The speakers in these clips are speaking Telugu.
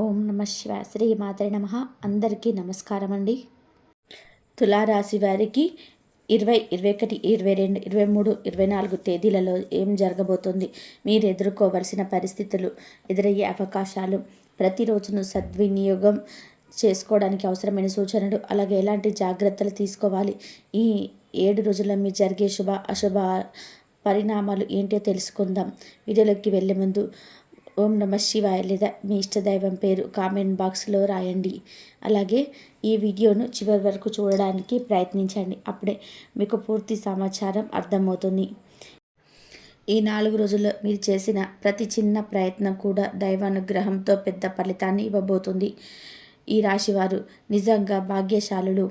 ఓం నమ శివాయ. శ్రీ మాత్రే నమ. అందరికీ నమస్కారం అండి. తులారాశి వారికి 20, 21, 22, 23, 24 తేదీలలో ఏం జరగబోతుంది, మీరు ఎదుర్కోవలసిన పరిస్థితులు, ఎదురయ్యే అవకాశాలు, ప్రతిరోజును సద్వినియోగం చేసుకోవడానికి అవసరమైన సూచనలు, అలాగే ఎలాంటి జాగ్రత్తలు తీసుకోవాలి, ఈ 7 రోజుల్లో మీ జరిగే శుభ అశుభ పరిణామాలు ఏంటో తెలుసుకుందాం. వీడియోలోకి వెళ్ళే ముందు ఓం నమ శివాయ లేదా మీ ఇష్టదైవం పేరు కామెంట్ బాక్స్లో రాయండి. అలాగే ఈ వీడియోను చివరి వరకు చూడడానికి ప్రయత్నించండి. అప్పుడే మీకు పూర్తి సమాచారం అర్థమవుతుంది. ఈ 4 రోజుల్లో మీరు చేసిన ప్రతి చిన్న ప్రయత్నం కూడా దైవానుగ్రహంతో పెద్ద ఫలితాన్ని ఇవ్వబోతుంది. ఈ రాశివారు నిజంగా భాగ్యశాలులు.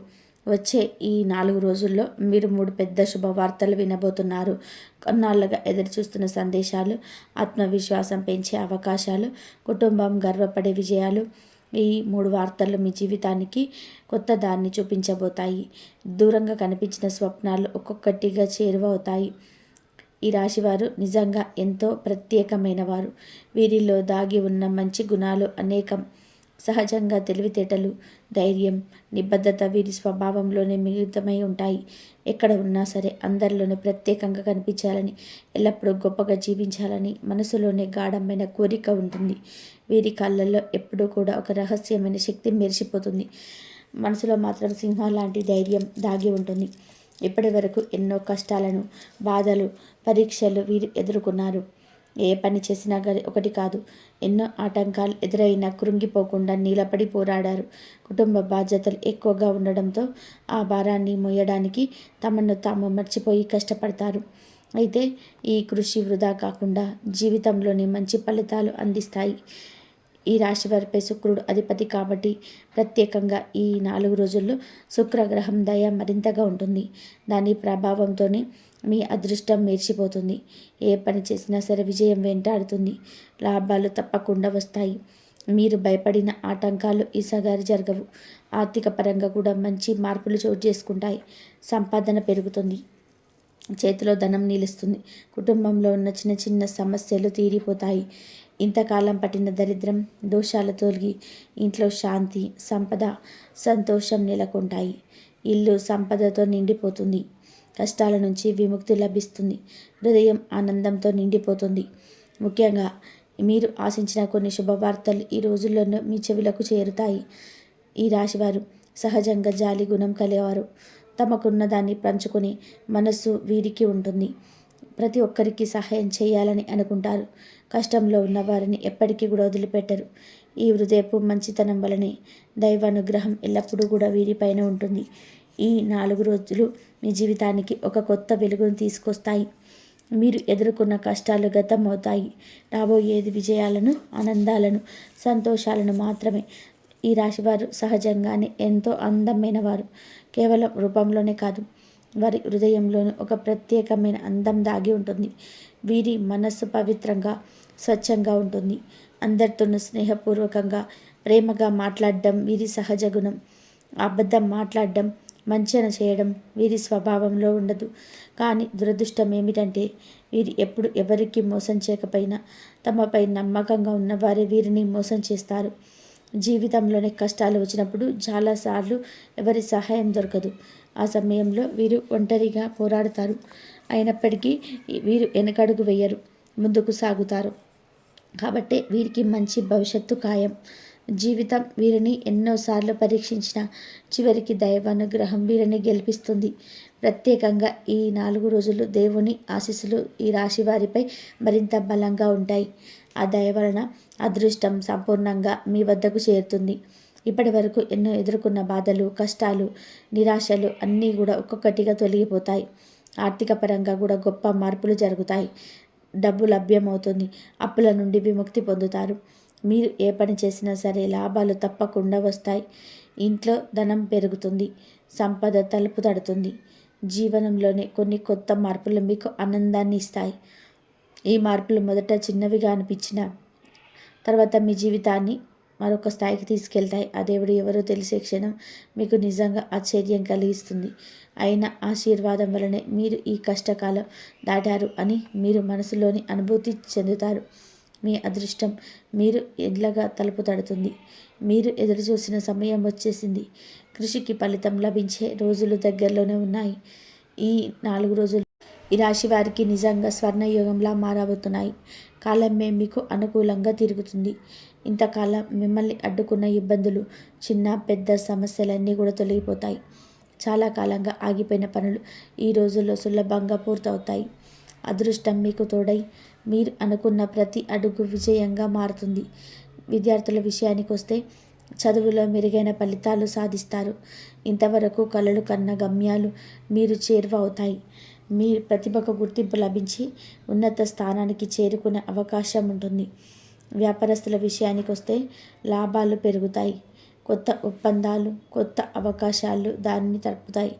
వచ్చే ఈ 4 రోజుల్లో మీరు 3 పెద్ద శుభవార్తలు వినబోతున్నారు. కొన్నాళ్ళుగా ఎదురుచూస్తున్న సందేశాలు, ఆత్మవిశ్వాసం పెంచే అవకాశాలు, కుటుంబం గర్వపడే విజయాలు. ఈ 3 వార్తలు మీ జీవితానికి కొత్త దారిని చూపించబోతాయి. దూరంగా కనిపించిన స్వప్నాలు ఒక్కొక్కటిగా చేరువవుతాయి. ఈ రాశివారు నిజంగా ఎంతో ప్రత్యేకమైన వారు. వీరిలో దాగి ఉన్న మంచి గుణాలు అనేకం. సహజంగా తెలివితేటలు, ధైర్యం, నిబద్ధత వీరి స్వభావంలోనే మిళితమై ఉంటాయి. ఎక్కడ ఉన్నా సరే అందరిలోనే ప్రత్యేకంగా కనిపించాలని, ఎల్లప్పుడూ గొప్పగా జీవించాలని మనసులోనే గాఢమైన కోరిక ఉంటుంది. వీరి కళ్ళల్లో ఎప్పుడూ కూడా ఒక రహస్యమైన శక్తి మెరిసిపోతుంది. మనసులో మాత్రం సింహం లాంటి ధైర్యం దాగి ఉంటుంది. ఇప్పటి వరకు ఎన్నో కష్టాలను, బాధలు, పరీక్షలు వీరు ఎదుర్కొన్నారు. ఏ పని చేసినా కానీ ఒకటి కాదు, ఎన్నో ఆటంకాలు ఎదురైనా కృంగిపోకుండా నిలబడి పోరాడారు. కుటుంబ బాధ్యతలు ఎక్కువగా ఉండడంతో ఆ భారాన్ని మోయడానికి తమను తాము మర్చిపోయి కష్టపడతారు. అయితే ఈ కృషి వృధా కాకుండా జీవితంలోని మంచి ఫలితాలు అందిస్తాయి. ఈ రాశి వారిపై శుక్రుడు అధిపతి కాబట్టి ప్రత్యేకంగా ఈ 4 రోజుల్లో శుక్రగ్రహం దయ మరింతగా ఉంటుంది. దాని ప్రభావంతోనే మీ అదృష్టం మెరిసిపోతుంది. ఏ పని చేసినా సరే విజయం వెంటాడుతుంది. లాభాలు తప్పకుండా వస్తాయి. మీరు భయపడిన ఆటంకాలు ఈసారి జరగవు. ఆర్థిక పరంగా కూడా మంచి మార్పులు చోటు చేసుకుంటాయి. సంపాదన పెరుగుతుంది. చేతిలో ధనం నిలుస్తుంది. కుటుంబంలో ఉన్న చిన్న చిన్న సమస్యలు తీరిపోతాయి. ఇంతకాలం పట్టిన దరిద్రం, దోషాలు తొలగి ఇంట్లో శాంతి, సంపద, సంతోషం నెలకొంటాయి. ఇల్లు సంపదతో నిండిపోతుంది. కష్టాల నుంచి విముక్తి లభిస్తుంది. హృదయం ఆనందంతో నిండిపోతుంది. ముఖ్యంగా మీరు ఆశించిన కొన్ని శుభవార్తలు ఈ రోజుల్లోనూ మీ చెవులకు చేరుతాయి. ఈ రాశివారు సహజంగా జాలి గుణం కలిగేవారు. తమకున్న దాన్ని పంచుకునే మనస్సు వీరికి ఉంటుంది. ప్రతి ఒక్కరికి సహాయం చేయాలని అనుకుంటారు. కష్టంలో ఉన్న వారిని ఎప్పటికీ కూడా వదిలిపెట్టరు. ఈ హృదయపు మంచితనం వలనే దైవానుగ్రహం ఎల్లప్పుడూ కూడా వీరిపైన ఉంటుంది. ఈ 4 రోజులు మీ జీవితానికి ఒక కొత్త వెలుగును తీసుకొస్తాయి. మీరు ఎదుర్కొన్న కష్టాలు గతం అవుతాయి. రాబోయేది విజయాలను, ఆనందాలను, సంతోషాలను మాత్రమే. ఈ రాశివారు సహజంగానే ఎంతో అందమైన వారు. కేవలం రూపంలోనే కాదు, వారి హృదయంలోనూ ఒక ప్రత్యేకమైన అందం దాగి ఉంటుంది. వీరి మనస్సు పవిత్రంగా, స్వచ్ఛంగా ఉంటుంది. అందరితోనూ స్నేహపూర్వకంగా, ప్రేమగా మాట్లాడడం వీరి సహజ గుణం. అబద్ధం మాట్లాడడం, మంచన చేయడం వీరి స్వభావంలో ఉండదు. కానీ దురదృష్టం ఏమిటంటే వీరు ఎప్పుడు ఎవరికి మోసం చేయకపోయినా తమపై నమ్మకంగా ఉన్నవారే వీరిని మోసం చేస్తారు. జీవితంలోనే కష్టాలు వచ్చినప్పుడు చాలాసార్లు ఎవరి సహాయం దొరకదు. ఆ సమయంలో వీరు ఒంటరిగా పోరాడతారు. అయినప్పటికీ వీరు వెనకడుగు వేయరు, ముందుకు సాగుతారు. కాబట్టి వీరికి మంచి భవిష్యత్తు ఖాయం. జీవితం వీరిని ఎన్నోసార్లు పరీక్షించిన చివరికి దైవానుగ్రహం వీరిని గెలిపిస్తుంది. ప్రత్యేకంగా ఈ 4 రోజులు దేవుని ఆశీస్సులు ఈ రాశి వారిపై మరింత బలంగా ఉంటాయి. ఆ దయ వలన అదృష్టం సంపూర్ణంగా మీ వద్దకు చేరుతుంది. ఇప్పటి వరకు ఎన్నో ఎదుర్కొన్న బాధలు, కష్టాలు, నిరాశలు అన్నీ కూడా ఒక్కొక్కటిగా తొలగిపోతాయి. ఆర్థిక పరంగా కూడా గొప్ప మార్పులు జరుగుతాయి. డబ్బు లభ్యమవుతుంది. అప్పుల నుండి విముక్తి పొందుతారు. మీరు ఏ పని చేసినా సరే లాభాలు తప్పకుండా వస్తాయి. ఇంట్లో ధనం పెరుగుతుంది. సంపద తలుపు తడుతుంది. జీవనంలోనే కొన్ని కొత్త మార్పులు మీకు ఆనందాన్ని ఇస్తాయి. ఈ మార్పులు మొదట చిన్నవిగా అనిపించిన తర్వాత మీ జీవితాన్ని మరొక స్థాయికి తీసుకెళ్తాయి. ఆ దేవుడు ఎవరో తెలిసే క్షణం మీకు నిజంగా ఆశ్చర్యం కలిగిస్తుంది. అయిన ఆశీర్వాదం వలనే మీరు ఈ కష్టకాలం దాటారు అని మీరు మనసులోని అనుభూతి చెందుతారు. మీ అదృష్టం మీరు ఎడ్లగా తలుపు తడుతుంది. మీరు ఎదురుచూసిన సమయం వచ్చేసింది. కృషికి ఫలితం లభించే రోజులు దగ్గరలోనే ఉన్నాయి. ఈ 4 రోజులు ఈ రాశి వారికి నిజంగా స్వర్ణయుగంలా మారబోతున్నాయి. కాలమే మీకు అనుకూలంగా తిరుగుతుంది. ఇంతకాలం మిమ్మల్ని అడ్డుకున్న ఇబ్బందులు, చిన్న పెద్ద సమస్యలన్నీ కూడా తొలగిపోతాయి. చాలా కాలంగా ఆగిపోయిన పనులు ఈ రోజుల్లో సులభంగా పూర్తవుతాయి. అదృష్టం మీకు తోడై మీరు అనుకున్న ప్రతి అడుగు విజయంగా మారుతుంది. విద్యార్థుల విషయానికి వస్తే చదువులో మెరుగైన ఫలితాలు సాధిస్తారు. ఇంతవరకు కలలు కన్న గమ్యాలు మీరు చేరువవుతాయి. మీ ప్రతిభకు గుర్తింపు లభించి ఉన్నత స్థానానికి చేరుకునే అవకాశం ఉంటుంది. వ్యాపారస్తుల విషయానికి వస్తే లాభాలు పెరుగుతాయి. కొత్త ఒప్పందాలు, కొత్త అవకాశాలు దానిని తడుపుతాయి.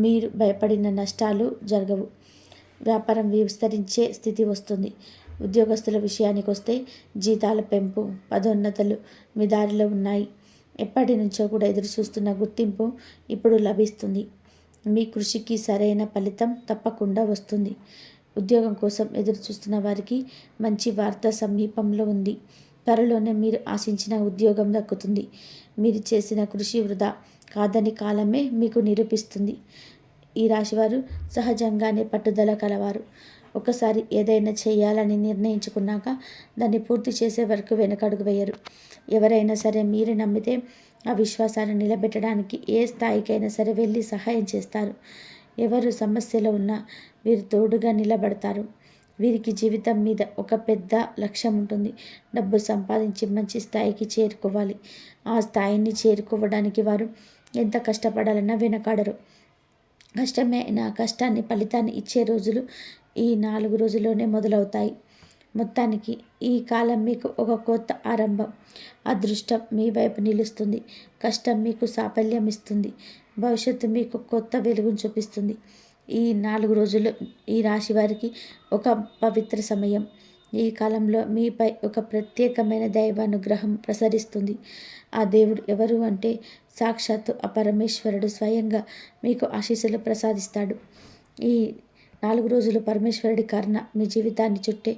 మీరు భయపడిన నష్టాలు జరగవు. వ్యాపారం విస్తరించే స్థితి వస్తుంది. ఉద్యోగస్తుల విషయానికి వస్తే జీతాల పెంపు, పదోన్నతులు మీ దారిలో ఉన్నాయి. ఎప్పటి నుంచో కూడా ఎదురు చూస్తున్న గుర్తింపు ఇప్పుడు లభిస్తుంది. మీ కృషికి సరైన ఫలితం తప్పకుండా వస్తుంది. ఉద్యోగం కోసం ఎదురు చూస్తున్న వారికి మంచి వార్త సమీపంలో ఉంది. త్వరలోనే మీరు ఆశించిన ఉద్యోగం దక్కుతుంది. మీరు చేసిన కృషి వృధా కాదని కాలమే మీకు నిరూపిస్తుంది. ఈ రాశివారు సహజంగానే పట్టుదల కలవారు. ఒకసారి ఏదైనా చేయాలని నిర్ణయించుకున్నాక దాన్ని పూర్తి చేసే వరకు వెనకడుగు వేయరు. ఎవరైనా సరే మీరు నమ్మితే ఆ విశ్వాసాన్ని నిలబెట్టడానికి ఏ స్థాయికైనా సరే వెళ్ళి సహాయం చేస్తారు. ఎవరు సమస్యలో ఉన్నా వీరు తోడుగా నిలబడతారు. వీరికి జీవితం మీద ఒక పెద్ద లక్ష్యం ఉంటుంది. డబ్బు సంపాదించి మంచి స్థాయికి చేరుకోవాలి. ఆ స్థాయిని చేరుకోవడానికి వారు ఎంత కష్టపడాలన్నా వెనకాడరు. కష్టమే అయినా కష్టాన్ని ఫలితాన్ని ఇచ్చే రోజులు ఈ 4 రోజుల్లోనే మొదలవుతాయి. మొత్తానికి ఈ కాలం మీకు ఒక కొత్త ఆరంభం. అదృష్టం మీ వైపు నిలుస్తుంది. కష్టం మీకు సాఫల్యం ఇస్తుంది. భవిష్యత్తు మీకు కొత్త వెలుగును చూపిస్తుంది. ఈ 4 రోజులు ఈ రాశి వారికి ఒక పవిత్ర సమయం. ఈ కాలంలో మీపై ఒక ప్రత్యేకమైన దైవానుగ్రహం ప్రసరిస్తుంది. ఆ దేవుడు ఎవరు అంటే సాక్షాత్తు ఆ పరమేశ్వరుడు స్వయంగా మీకు ఆశీస్సులు ప్రసాదిస్తాడు. ఈ 4 రోజులు పరమేశ్వరుడి కరుణ మీ జీవితాన్ని చుట్టే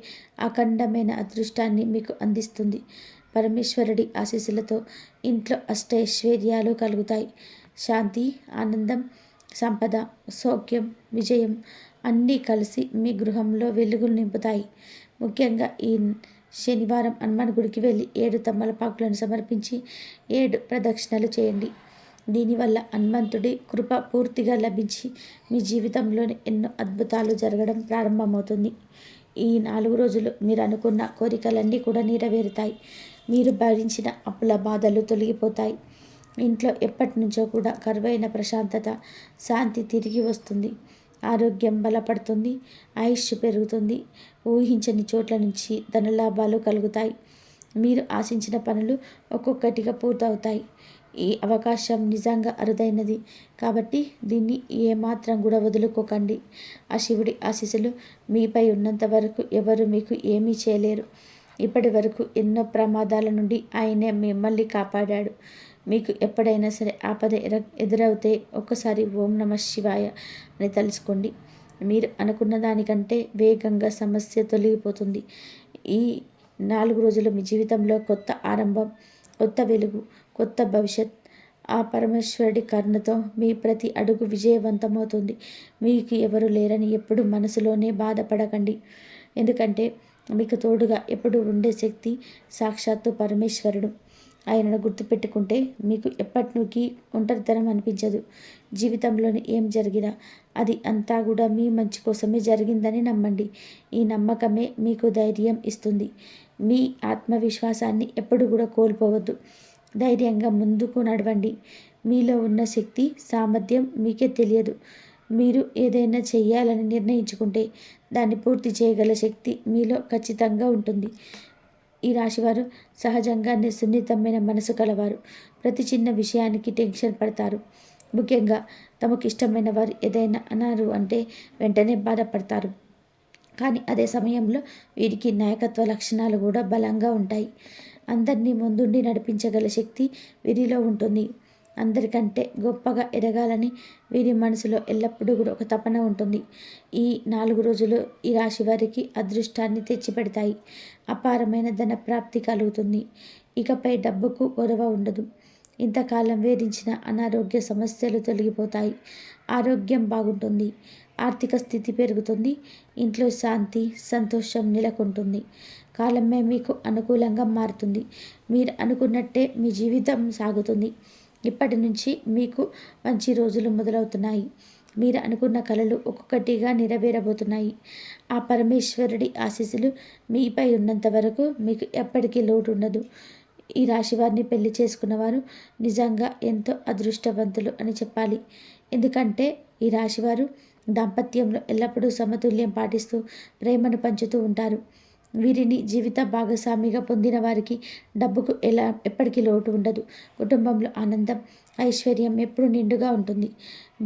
అఖండమైన అదృష్టాన్ని మీకు అందిస్తుంది. పరమేశ్వరుడి ఆశీస్సులతో ఇంట్లో అష్టైశ్వర్యాలు కలుగుతాయి. శాంతి, ఆనందం, సంపద, సౌఖ్యం, విజయం అన్నీ కలిసి మీ గృహంలో వెలుగులు నింపుతాయి. ముఖ్యంగా ఈ శనివారం హనుమాన్ గుడికి వెళ్ళి 7 తమలపాకులను సమర్పించి 7 ప్రదక్షిణలు చేయండి. దీనివల్ల హనుమంతుడి కృప పూర్తిగా లభించి మీ జీవితంలోని ఎన్నో అద్భుతాలు జరగడం ప్రారంభమవుతుంది. ఈ 4 రోజులు మీరు అనుకున్న కోరికలన్నీ కూడా నెరవేరుతాయి. మీరు భరించిన అప్పుల బాధలు తొలగిపోతాయి. ఇంట్లో ఎప్పటి నుంచో కూడా కరువైన ప్రశాంతత, శాంతి తిరిగి వస్తుంది. ఆరోగ్యం బలపడుతుంది. ఆయుష్ పెరుగుతుంది. ఊహించని చోట్ల నుంచి ధనలాభాలు కలుగుతాయి. మీరు ఆశించిన పనులు ఒక్కొక్కటిగా పూర్తవుతాయి. ఈ అవకాశం నిజంగా అరుదైనది కాబట్టి దీన్ని ఏమాత్రం కూడా వదులుకోకండి. ఆ శివుడి ఆశీస్సులు మీపై ఉన్నంత వరకు ఎవరు మీకు ఏమీ చేయలేరు. ఇప్పటి వరకు ఎన్నో ప్రమాదాల నుండి ఆయనే మిమ్మల్ని కాపాడాడు. మీకు ఎప్పుడైనా సరే ఆపద ఎదురవుతే ఒక్కసారి ఓం నమః శివాయ అని తలుచుకోండి. మీరు అనుకున్న దానికంటే వేగంగా సమస్య తొలగిపోతుంది. ఈ 4 రోజులు మీ జీవితంలో కొత్త ఆరంభం, కొత్త వెలుగు, కొత్త భవిష్యత్. ఆ పరమేశ్వరుడి కరుణతో మీ ప్రతి అడుగు విజయవంతమవుతుంది. మీకు ఎవరు లేరని ఎప్పుడు మనసులోనే బాధపడకండి. ఎందుకంటే మీకు తోడుగా ఎప్పుడు ఉండే శక్తి సాక్షాత్తు పరమేశ్వరుడు. ఆయనను గుర్తుపెట్టుకుంటే మీకు ఎప్పటికీ ఒంటరితనం అనిపించదు. జీవితంలోని ఏం జరిగినా అది అంతా కూడా మీ మంచి కోసమే జరిగిందని నమ్మండి. ఈ నమ్మకమే మీకు ధైర్యం ఇస్తుంది. మీ ఆత్మవిశ్వాసాన్ని ఎప్పుడు కూడా కోల్పోవద్దు. ధైర్యంగా ముందుకు నడవండి. మీలో ఉన్న శక్తి, సామర్థ్యం మీకే తెలియదు. మీరు ఏదైనా చేయాలని నిర్ణయించుకుంటే దాన్ని పూర్తి చేయగల శక్తి మీలో ఖచ్చితంగా ఉంటుంది. ఈ రాశివారు సహజంగానే సున్నితమైన మనసు కలవారు. ప్రతి చిన్న విషయానికి టెన్షన్ పడతారు. ముఖ్యంగా తమకు ఇష్టమైన వారు ఏదైనా అన్నారు అంటే వెంటనే బాధపడతారు. కానీ అదే సమయంలో వీరికి నాయకత్వ లక్షణాలు కూడా బలంగా ఉంటాయి. అందరినీ ముందుండి నడిపించగల శక్తి వీరిలో ఉంటుంది. అందరికంటే గొప్పగా ఎదగాలని వీరి మనసులో ఎల్లప్పుడూ కూడా ఒక తపన ఉంటుంది. ఈ 4 రోజులు ఈ రాశి వారికి అదృష్టాన్ని తెచ్చిపెడతాయి. అపారమైన ధన ప్రాప్తి కలుగుతుంది. ఇకపై డబ్బుకు కొరవ ఉండదు. ఇంతకాలం వేధించిన అనారోగ్య సమస్యలు తొలగిపోతాయి. ఆరోగ్యం బాగుంటుంది. ఆర్థిక స్థితి పెరుగుతుంది. ఇంట్లో శాంతి, సంతోషం నెలకొంటుంది. కాలమే మీకు అనుకూలంగా మారుతుంది. మీరు అనుకున్నట్టే మీ జీవితం సాగుతుంది. ఇప్పటి నుంచి మీకు మంచి రోజులు మొదలవుతున్నాయి. మీరు అనుకున్న కలలు ఒక్కొక్కటిగా నెరవేరబోతున్నాయి. ఆ పరమేశ్వరుడి ఆశీస్సులు మీపై ఉన్నంత వరకు మీకు ఎప్పటికీ లోటు ఉండదు. ఈ రాశి వారిని పెళ్లి చేసుకున్నవారు నిజంగా ఎంతో అదృష్టవంతులు అని చెప్పాలి. ఎందుకంటే ఈ రాశివారు దాంపత్యంలో ఎల్లప్పుడూ సమతుల్యం పాటిస్తూ ప్రేమను పంచుతూ ఉంటారు. వీరిని జీవిత భాగస్వామిగా పొందిన వారికి డబ్బుకు ఎప్పటికీ లోటు ఉండదు. కుటుంబంలో ఆనందం, ఐశ్వర్యం ఎప్పుడు నిండుగా ఉంటుంది.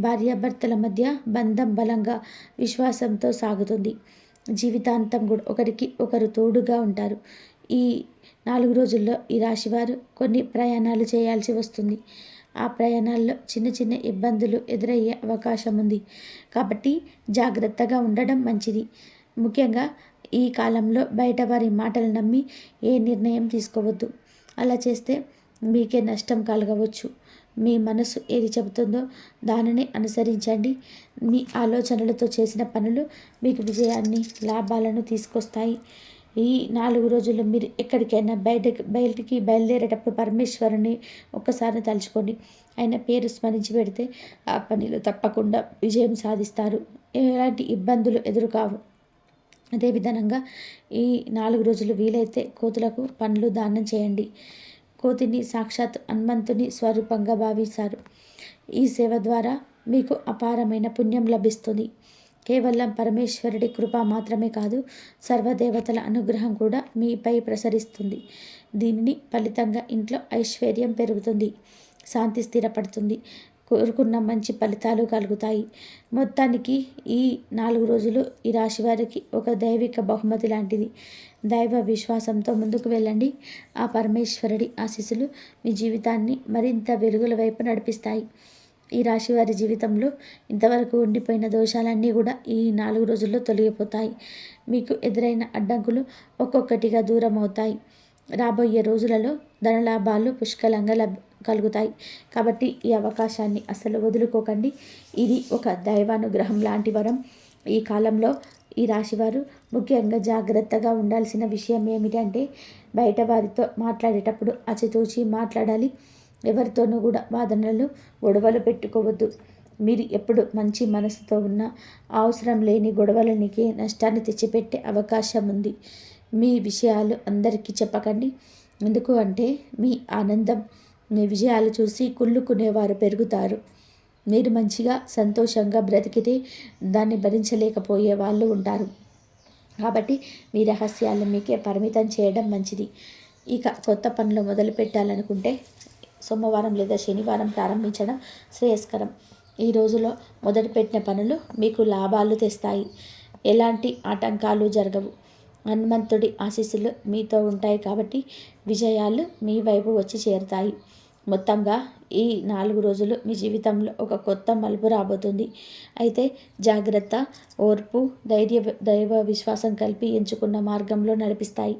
భార్యాభర్తల మధ్య బంధం బలంగా, విశ్వాసంతో సాగుతుంది. జీవితాంతం కూడా ఒకరికి ఒకరు తోడుగా ఉంటారు. ఈ 4 రోజుల్లో ఈ రాశివారు కొన్ని ప్రయాణాలు చేయాల్సి వస్తుంది. ఆ ప్రయాణాల్లో చిన్న చిన్న ఇబ్బందులు ఎదురయ్యే అవకాశం ఉంది. కాబట్టి జాగ్రత్తగా ఉండడం మంచిది. ముఖ్యంగా ఈ కాలంలో బయట వారి మాటలు నమ్మి ఏ నిర్ణయం తీసుకోవద్దు. అలా చేస్తే మీకే నష్టం కలగవచ్చు. మీ మనసు ఏది చెబుతుందో దానిని అనుసరించండి. మీ ఆలోచనలతో చేసిన పనులు మీకు విజయాన్ని, లాభాలను తీసుకొస్తాయి. ఈ 4 రోజుల్లో మీరు ఎక్కడికైనా బయటికి బయలుదేరేటప్పుడు పరమేశ్వరుని ఒక్కసారి తలుచుకోండి. ఆయన పేరు స్మరించి పెడితే ఆ పనిలో తప్పకుండా విజయం సాధిస్తారు. ఎలాంటి ఇబ్బందులు ఎదురుకావు. అదేవిధంగా ఈ 4 రోజులు వీలైతే కోతులకు పండ్లు దానం చేయండి. కోతిని సాక్షాత్ హనుమంతుని స్వరూపంగా భావిస్తారు. ఈ సేవ ద్వారా మీకు అపారమైన పుణ్యం లభిస్తుంది. కేవలం పరమేశ్వరుడి కృప మాత్రమే కాదు, సర్వదేవతల అనుగ్రహం కూడా మీపై ప్రసరిస్తుంది. దీనిని ఫలితంగా ఇంట్లో ఐశ్వర్యం పెరుగుతుంది, శాంతి స్థిరపడుతుంది, కోరుకున్న మంచి ఫలితాలు కలుగుతాయి. మొత్తానికి ఈ 4 రోజులు ఈ రాశి వారికి ఒక దైవిక బహుమతి లాంటిది. దైవ విశ్వాసంతో ముందుకు వెళ్ళండి. ఆ పరమేశ్వరుడి ఆశీస్సులు మీ జీవితాన్ని మరింత వెలుగుల వైపు నడిపిస్తాయి. ఈ రాశి వారి జీవితంలో ఇంతవరకు ఉండిపోయిన దోషాలన్నీ కూడా ఈ 4 రోజుల్లో తొలగిపోతాయి. మీకు ఎదురైన అడ్డంకులు ఒక్కొక్కటిగా దూరం అవుతాయి. రాబోయే రోజులలో ధనలాభాలు పుష్కలంగా కలుగుతాయి. కాబట్టి ఈ అవకాశాన్ని అస్సలు వదులుకోకండి. ఇది ఒక దైవానుగ్రహం లాంటి వరం. ఈ కాలంలో ఈ రాశివారు ముఖ్యంగా జాగ్రత్తగా ఉండాల్సిన విషయం ఏమిటంటే, బయట వారితో మాట్లాడేటప్పుడు ఆచితూచి మాట్లాడాలి. ఎవరితోనూ కూడా వాదనలు, గొడవలు పెట్టుకోవద్దు. మీరు ఎప్పుడు మంచి మనసుతో ఉన్న అవసరం లేని గొడవలనికి నష్టాన్ని తెచ్చిపెట్టే అవకాశం ఉంది. మీ విషయాలు అందరికీ చెప్పకండి. ఎందుకు అంటే మీ ఆనందం, మీ విజయాలు చూసి కుళ్ళుకునేవారు పెరుగుతారు. మీరు మంచిగా సంతోషంగా బ్రతికితే దాన్ని భరించలేకపోయే వాళ్ళు ఉంటారు. కాబట్టి మీ రహస్యాలు మీకే పరిమితం చేయడం మంచిది. ఇక కొత్త పనులు మొదలు పెట్టాలనుకుంటే సోమవారం లేదా శనివారం ప్రారంభించడం శ్రేయస్కరం. ఈ రోజులో మొదలుపెట్టిన పనులు మీకు లాభాలు తెస్తాయి. ఎలాంటి ఆటంకాలు జరగవు. హనుమంతుడి ఆశీస్సులు మీతో ఉంటాయి కాబట్టి విజయాలు మీ వైపు వచ్చి చేరుతాయి. మొత్తంగా ఈ 4 రోజులు మీ జీవితంలో ఒక కొత్త మలుపు రాబోతుంది. అయితే జాగ్రత్త, ఓర్పు, దైవ విశ్వాసం కలిపి ఎంచుకున్న మార్గంలో నడిపిస్తాయి.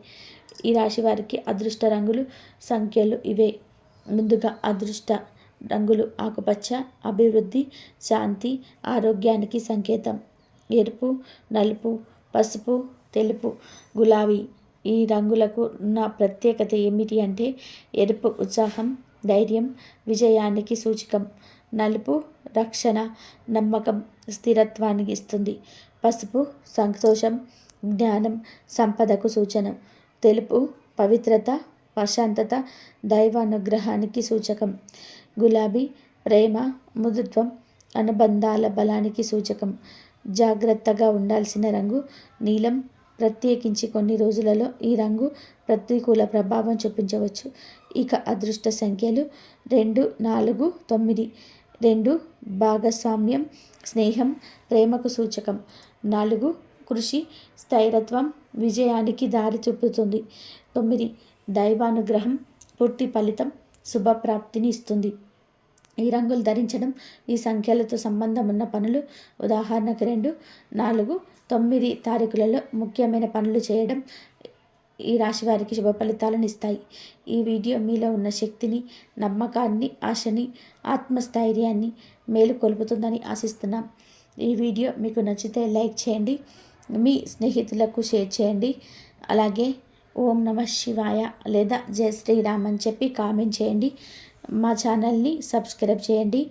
ఈ రాశి వారికి అదృష్ట రంగులు, సంఖ్యలు ఇవే. ముందుగా అదృష్ట రంగులు ఆకుపచ్చ, అభివృద్ధి, శాంతి, ఆరోగ్యానికి సంకేతం. ఎరుపు, నలుపు, పసుపు, తెలుపు, గులాబీ. ఈ రంగులకు ఉన్న ప్రత్యేకత ఏమిటి అంటే, ఎరుపు ఉత్సాహం, ధైర్యం, విజయానికి సూచకం. నలుపు రక్షణ, నమ్మకం, స్థిరత్వానికి ఇస్తుంది. పసుపు సంతోషం, జ్ఞానం, సంపదకు సూచన. తెలుపు పవిత్రత, ప్రశాంతత, దైవానుగ్రహానికి సూచకం. గులాబీ ప్రేమ, మృదుత్వం, అనుబంధాల బలానికి సూచకం. జాగ్రత్తగా ఉండాల్సిన రంగు నీలం. ప్రత్యేకించి కొన్ని రోజులలో ఈ రంగు ప్రతికూల ప్రభావం చూపించవచ్చు. ఇక అదృష్ట సంఖ్యలు 2, 4, 9. 2 భాగస్వామ్యం, స్నేహం, ప్రేమకు సూచకం. 4 కృషి, స్థైరత్వం, విజయానికి దారి చూపుతుంది. 9 దైవానుగ్రహం, పూర్తి ఫలితం, శుభప్రాప్తిని ఇస్తుంది. ఈ రంగులు ధరించడం ఈ సంఖ్యలతో సంబంధం ఉన్న పనులు, ఉదాహరణకు 2, 4, 9 తారీఖులలో ముఖ్యమైన పనులు చేయడం ఈ రాశి వారికి శుభ ఫలితాలను ఇస్తాయి. ఈ వీడియో మీలో ఉన్న శక్తిని, నమ్మకాన్ని, ఆశని, ఆత్మస్థైర్యాన్ని మేలుకొల్పుతుందని ఆశిస్తున్నాం. ఈ వీడియో మీకు నచ్చితే లైక్ చేయండి, మీ స్నేహితులకు షేర్ చేయండి. అలాగే ఓం నమః శివాయ లేదా జై శ్రీరామ్ అని చెప్పి కామెంట్ చేయండి. మా ఛానల్ని సబ్స్క్రైబ్ చేయండి.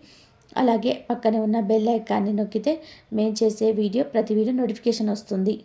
అలాగే పక్కనే ఉన్న బెల్ ఐకాన్ని నొక్కితే మేము చేసే ప్రతి వీడియో నోటిఫికేషన్ వస్తుంది.